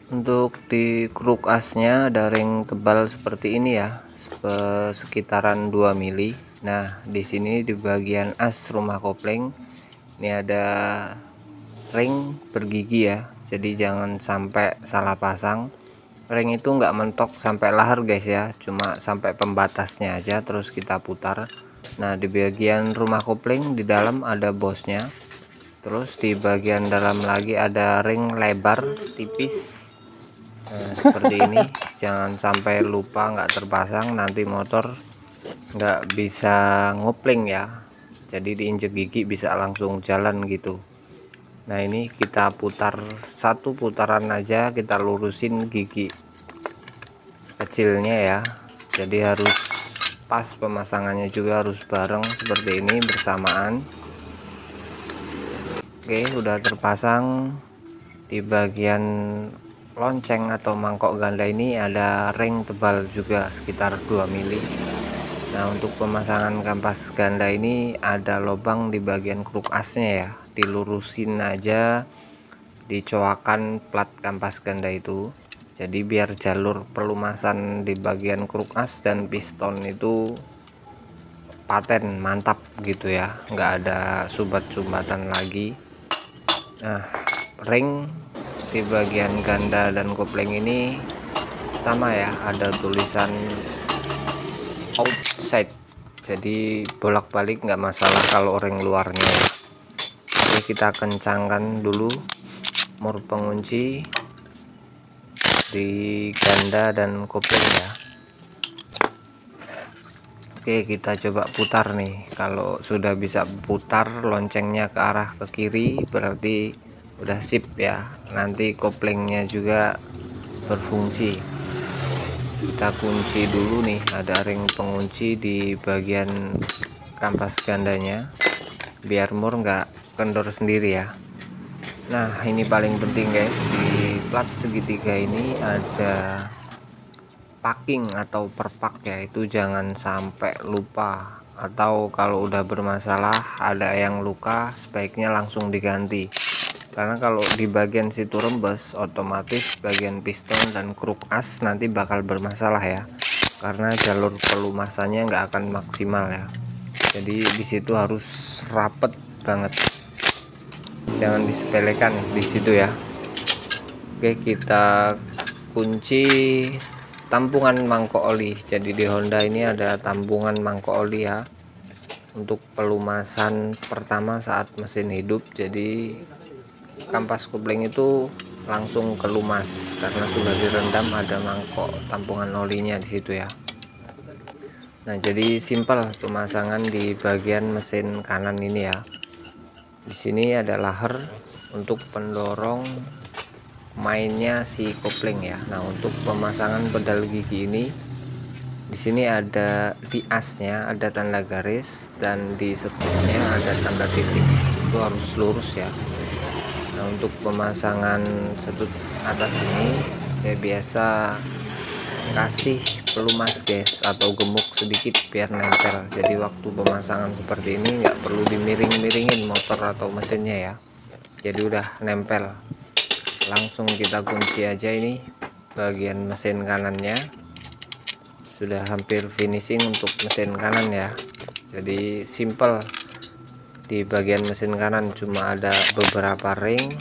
Untuk di kruk asnya ada ring tebal seperti ini ya, sekitaran 2 mili. Nah, di sini di bagian as rumah kopling ini ada ring bergigi ya. Jadi jangan sampai salah pasang. Ring itu nggak mentok sampai lahar guys ya, cuma sampai pembatasnya aja terus kita putar. Nah, di bagian rumah kopling di dalam ada bosnya. Terus di bagian dalam lagi ada ring lebar tipis. Nah, seperti ini. Jangan sampai lupa nggak terpasang, nanti motor nggak bisa ngopling ya, jadi diinjek gigi bisa langsung jalan gitu. Nah, ini kita putar satu putaran aja, kita lurusin gigi kecilnya ya, jadi harus pas pemasangannya juga harus bareng seperti ini bersamaan. Oke, udah terpasang. Di bagian lonceng atau mangkok ganda ini ada ring tebal juga sekitar 2 mili. Nah, untuk pemasangan kampas ganda ini ada lubang di bagian kruk asnya ya, dilurusin aja, dicoakan plat kampas ganda itu, jadi biar jalur pelumasan di bagian kruk as dan piston itu paten mantap gitu ya, nggak ada sumbat-sumbatan lagi. Nah, ring di bagian ganda dan kopling ini sama ya, ada tulisan outside, jadi bolak-balik nggak masalah kalau ring luarnya ya. Oke, kita kencangkan dulu mur pengunci di ganda dan kopling ya. Oke, kita coba putar nih. Kalau sudah bisa putar loncengnya ke arah ke kiri berarti udah sip ya, nanti koplingnya juga berfungsi. Kita kunci dulu nih, ada ring pengunci di bagian kampas gandanya biar mur nggak kendor sendiri ya. Nah, ini paling penting guys, di plat segitiga ini ada packing atau perpak ya, itu jangan sampai lupa, atau kalau udah bermasalah ada yang luka sebaiknya langsung diganti, karena kalau di bagian situ rembes otomatis bagian piston dan kruk as nanti bakal bermasalah ya, karena jalur pelumasannya nggak akan maksimal ya. Jadi disitu harus rapet banget, jangan disepelekan di situ ya. Oke, kita kunci tampungan mangkok oli. Jadi di Honda ini ada tampungan mangkok oli ya, untuk pelumasan pertama saat mesin hidup. Jadi kampas kopling itu langsung kelumas karena sudah direndam, ada mangkok tampungan olinya di situ ya. Nah, jadi simpel pemasangan di bagian mesin kanan ini ya. Di sini ada laher untuk pendorong mainnya si kopling ya. Nah, untuk pemasangan pedal gigi ini di sini ada di asnya ada tanda garis dan di setupnya ada tanda titik, itu harus lurus ya. Nah, untuk pemasangan setut atas ini saya biasa kasih pelumas guys atau gemuk sedikit biar nempel, jadi waktu pemasangan seperti ini nggak perlu dimiring-miringin motor atau mesinnya ya, jadi udah nempel. Langsung kita kunci aja ini bagian mesin kanannya, sudah hampir finishing untuk mesin kanan ya. Jadi simple, di bagian mesin kanan cuma ada beberapa ring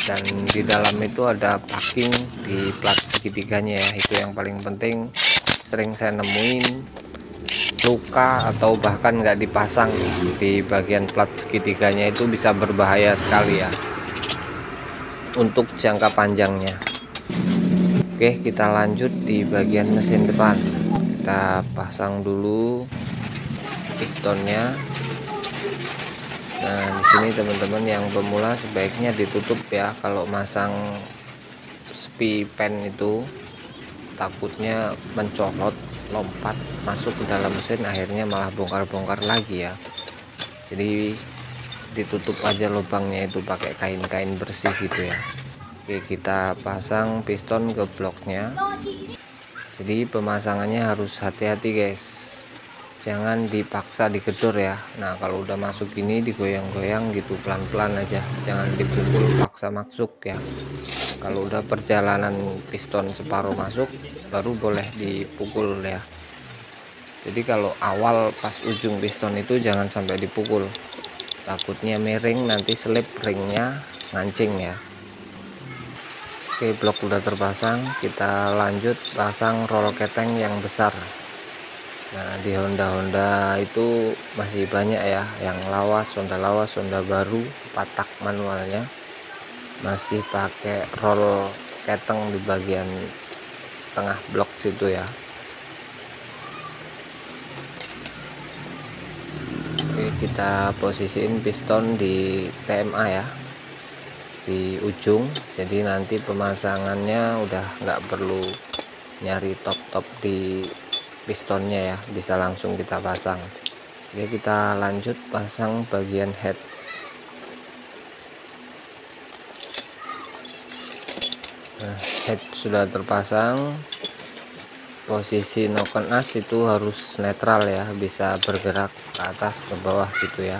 dan di dalam itu ada packing di plat segitiganya ya, itu yang paling penting. Sering saya nemuin luka atau bahkan nggak dipasang di bagian plat segitiganya, itu bisa berbahaya sekali ya untuk jangka panjangnya. Oke, kita lanjut di bagian mesin depan. Kita pasang dulu pistonnya. Nah, di sini teman-teman yang pemula sebaiknya ditutup ya, kalau masang spi pen itu takutnya mencolot, lompat masuk ke dalam mesin, akhirnya malah bongkar-bongkar lagi ya. Jadi ditutup aja lubangnya itu pakai kain-kain bersih gitu ya. Oke, kita pasang piston ke bloknya. Jadi pemasangannya harus hati-hati guys, jangan dipaksa digedor ya. Nah, kalau udah masuk gini digoyang-goyang gitu pelan-pelan aja, jangan dipukul paksa masuk ya. Kalau udah perjalanan piston separuh masuk baru boleh dipukul ya. Jadi kalau awal pas ujung piston itu jangan sampai dipukul, takutnya miring, nanti selip ringnya ngancing ya. Oke, blok udah terpasang, kita lanjut pasang roll keteng yang besar. Nah, di Honda itu masih banyak ya yang lawas, Honda baru 4 tak manualnya masih pakai roll keteng di bagian tengah blok situ ya. Oke, kita posisiin piston di TMA ya, di ujung, jadi nanti pemasangannya udah nggak perlu nyari top di pistonnya ya, bisa langsung kita pasang. Oke, kita lanjut pasang bagian head. Nah, head sudah terpasang, posisi noken as itu harus netral ya, bisa bergerak ke atas ke bawah gitu ya,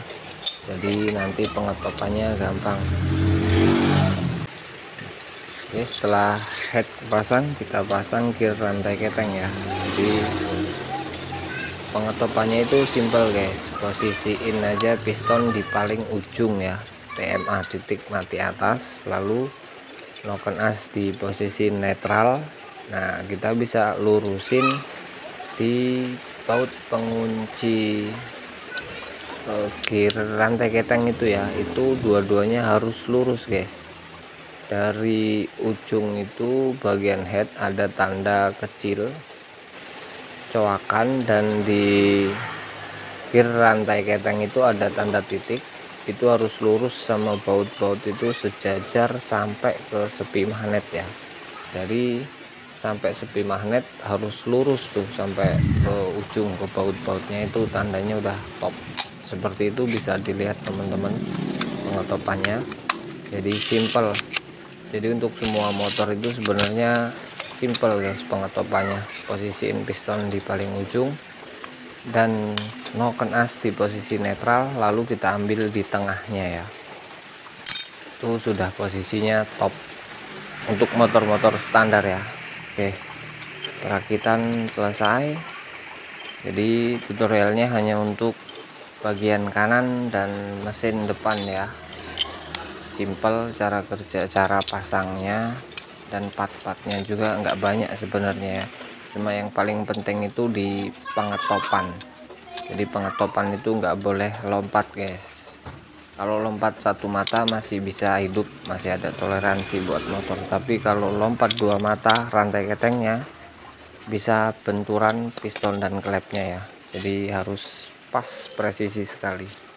jadi nanti pengetopannya gampang. Oke, setelah head pasang kita pasang gear rantai keteng ya. Jadi pengetopannya itu simple guys, posisiin aja piston di paling ujung ya, TMA titik mati atas, lalu noken as di posisi netral. Nah, kita bisa lurusin di baut pengunci gear rantai keteng itu ya, itu dua-duanya harus lurus guys. Dari ujung itu bagian head ada tanda kecil coakan, dan di gear rantai keteng itu ada tanda titik, itu harus lurus sama baut-baut itu sejajar sampai ke sepi magnet ya. Dari sampai sepi magnet harus lurus tuh sampai ke ujung, ke baut-bautnya itu tandanya udah top. Seperti itu bisa dilihat teman-teman pengetopannya. Jadi simple. Jadi untuk semua motor itu sebenarnya simple guys pengetopannya. Posisiin piston di paling ujung dan noken as di posisi netral, lalu kita ambil di tengahnya ya. Itu sudah posisinya top untuk motor-motor standar ya. Oke, perakitan selesai. Jadi tutorialnya hanya untuk bagian kanan dan mesin depan ya. Simple cara kerja, cara pasangnya, dan part-partnya juga nggak banyak sebenarnya ya. Cuma yang paling penting itu di pengetopan. Jadi pengetopan itu nggak boleh lompat guys. Kalau lompat satu mata masih bisa hidup, masih ada toleransi buat motor. Tapi kalau lompat dua mata rantai ketengnya bisa benturan piston dan klepnya ya. Jadi harus pas presisi sekali.